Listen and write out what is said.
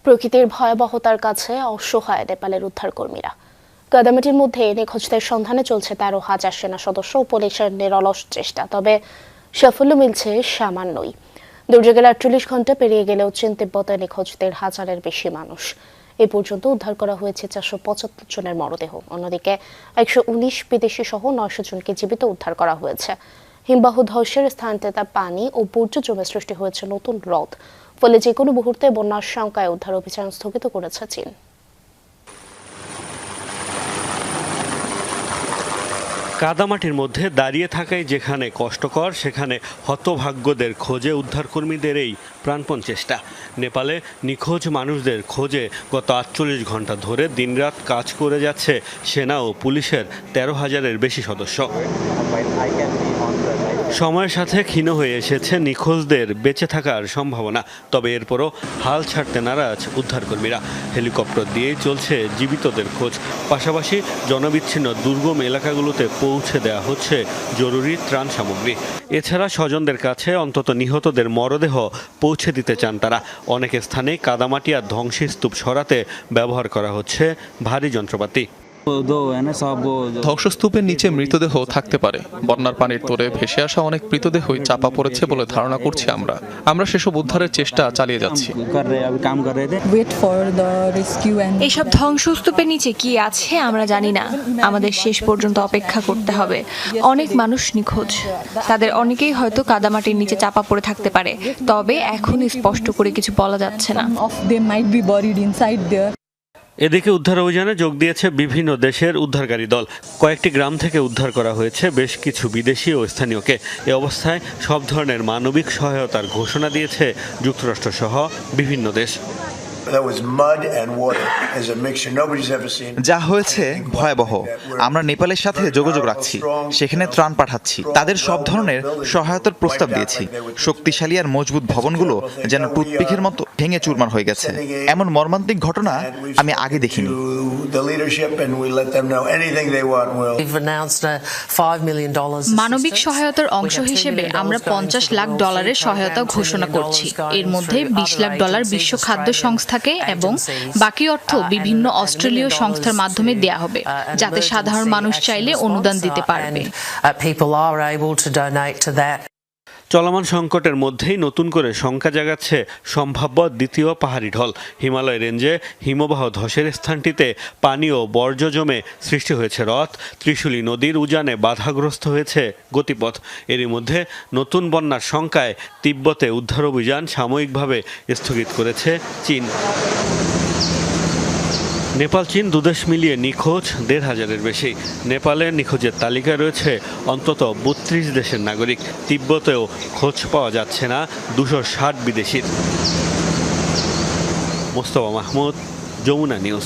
প্রকৃতির ভয়াবহতার কাছে অসহায় নেপালের উদ্ধারকর্মীরা। কাদামাটির মধ্যে নিখোঁজদের সন্ধানে চলছে 13,000 সেনা সদস্য ও পুলিশের নিরলস চেষ্টা, তবে সাফল্য মিলছে সামান্যই। দুর্যোগের 48 ঘন্টা পেরিয়ে গেলেও চীন তিব্বতে নিখোঁজ 1,500-এর বেশি মানুষ। এ পর্যন্ত উদ্ধার করা হয়েছে 475 জনের মরদেহ। অন্যদিকে 119 বিদেশি সহ 900 জনকে জীবিত উদ্ধার করা হয়েছে। হিমবাহ ধসের স্থানটিতে পানি ও বর্জ্য জমে সৃষ্টি হয়েছে নতুন হ্রদ, ফলে যে কোনো মুহূর্তে বন্যার শঙ্কায় উদ্ধার অভিযান স্থগিত করেছে চীন। কাদামাটির মধ্যে দাঁড়িয়ে থাকাই যেখানে কষ্টকর, সেখানে হতভাগ্যদের খোঁজে উদ্ধারকর্মীদের এই প্রাণপণ চেষ্টা। নেপালে নিখোঁজ মানুষদের খোঁজে গত 48 ঘন্টা ধরে দিনরাত কাজ করে যাচ্ছে সেনা ও পুলিশের 13,000-এর বেশি সদস্য। সময়ের সাথে ক্ষীণ হয়ে এসেছে নিখোঁজদের বেঁচে থাকার সম্ভাবনা, তবে এরপরও হাল ছাড়তে নারাজ উদ্ধারকর্মীরা। হেলিকপ্টার দিয়েই চলছে জীবিতদের খোঁজ, পাশাপাশি জনবিচ্ছিন্ন দুর্গম এলাকাগুলোতে পৌঁছে দেওয়া হচ্ছে জরুরি ত্রাণ সামগ্রী। এছাড়া স্বজনদের কাছে অন্তত নিহতদের মরদেহ পৌঁছে দিতে চান তারা। অনেক স্থানে কাদামাটি আর ধ্বংসস্তূপ সরাতে ব্যবহার করা হচ্ছে ভারী যন্ত্রপাতি। ধ্বংসস্তূপের নিচে মৃতদেহ থাকতে পারে। বন্যার পানির তোরে ভেসে আসা অনেক মৃতদেহই চাপা পড়েছে বলে ধারণা করছি আমরা সেসব উদ্ধারের চেষ্টা চালিয়ে যাচ্ছি। এইসব ধ্বংসস্তূপের নিচে কি আছে আমরা জানি না, আমাদের শেষ পর্যন্ত অপেক্ষা করতে হবে। অনেক মানুষ নিখোঁজ, তাদের অনেকেই হয়তো কাদামাটির নিচে চাপা পড়ে থাকতে পারে, তবে এখনই স্পষ্ট করে কিছু বলা যাচ্ছে না। এদিকে উদ্ধার অভিযানে যোগ দিয়েছে বিভিন্ন দেশের উদ্ধারকারী দল। কয়েকটি গ্রাম থেকে উদ্ধার করা হয়েছে বেশ কিছু বিদেশি ও স্থানীয়কে। এ অবস্থায় সব ধরনের মানবিক সহায়তার ঘোষণা দিয়েছে যুক্তরাষ্ট্র সহ বিভিন্ন দেশ। যা হয়েছে ভয়াবহ। আমরা নেপালের সাথে যোগাযোগ রাখছি, সেখানে ত্রাণ পাঠাচ্ছি, তাদের সব ধরনের সহায়তার প্রস্তাব দিয়েছি। শক্তিশালী আর মজবুত ভবনগুলো যেন টুথপিকের মতো ভেঙে চুরমার হয়ে গেছে। এমন মর্মান্তিক ঘটনা আমি আগে দেখিনি। মানবিক সহায়তার অংশ হিসেবে আমরা $50 লাখ সহায়তা ঘোষণা করছি। এর মধ্যে $20 লাখ বিশ্ব খাদ্য সংস্থা এবং বাকি অর্থ বিভিন্ন অস্ট্রেলীয় সংস্থার মাধ্যমে দেয়া হবে, যাতে সাধারণ মানুষ চাইলে অনুদান দিতে পারবে। চলমান সংকটের মধ্যেই নতুন করে শঙ্কা জাগাচ্ছে সম্ভাব্য দ্বিতীয় পাহাড়ি ঢল। হিমালয় রেঞ্জে হিমবাহ ধসের স্থানটিতে পানি ও বর্জ্য জমে সৃষ্টি হয়েছে হ্রদ। ত্রিশুলী নদীর উজানে বাধাগ্রস্ত হয়েছে গতিপথ। এরই মধ্যে নতুন বন্যার শঙ্কায় তিব্বতে উদ্ধার অভিযান সাময়িকভাবে স্থগিত করেছে চীন। নেপাল চীন দুদেশ মিলিয়ে নিখোঁজ 1,500-এর বেশি। নেপালের নিখোঁজের তালিকায় রয়েছে অন্তত 32 দেশের নাগরিক। তিব্বতেও খোঁজ পাওয়া যাচ্ছে না 260 বিদেশির। মোস্তফা মাহমুদ, যমুনা নিউজ।